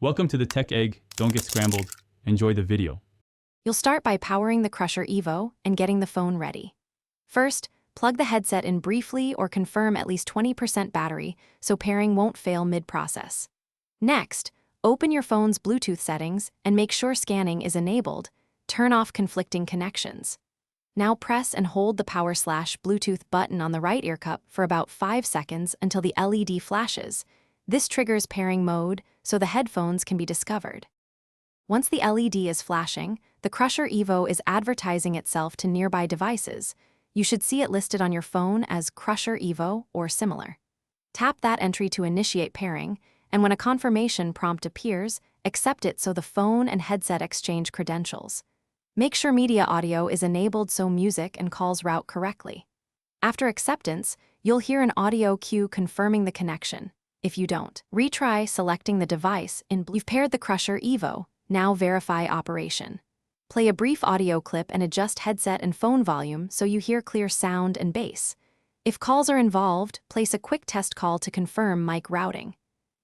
Welcome to the Tech Egg. Don't get scrambled. Enjoy the video. You'll start by powering the Crusher Evo and getting the phone ready. First, plug the headset in briefly or confirm at least 20% battery so pairing won't fail mid-process. Next, open your phone's Bluetooth settings and make sure scanning is enabled. Turn off conflicting connections. Now press and hold the power/Bluetooth button on the right ear cup for about 5 seconds until the LED flashes. This triggers pairing mode so the headphones can be discovered. Once the LED is flashing, the Crusher Evo is advertising itself to nearby devices. You should see it listed on your phone as Crusher Evo or similar. Tap that entry to initiate pairing, and when a confirmation prompt appears, accept it so the phone and headset exchange credentials. Make sure media audio is enabled so music and calls route correctly. After acceptance, you'll hear an audio cue confirming the connection. If you don't, retry selecting the device in You've paired the Crusher Evo. Now verify operation. Play a brief audio clip and adjust headset and phone volume so you hear clear sound and bass. If calls are involved, place a quick test call to confirm mic routing.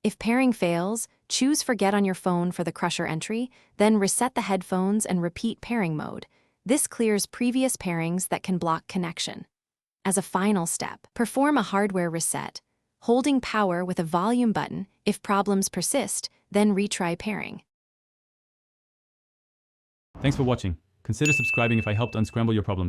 If pairing fails, choose Forget on your phone for the Crusher entry, then reset the headphones and repeat pairing mode. This clears previous pairings that can block connection. As a final step, perform a hardware reset, holding power with a volume button. If problems persist, then retry pairing. Thanks for watching. Consider subscribing if I helped unscramble your problems.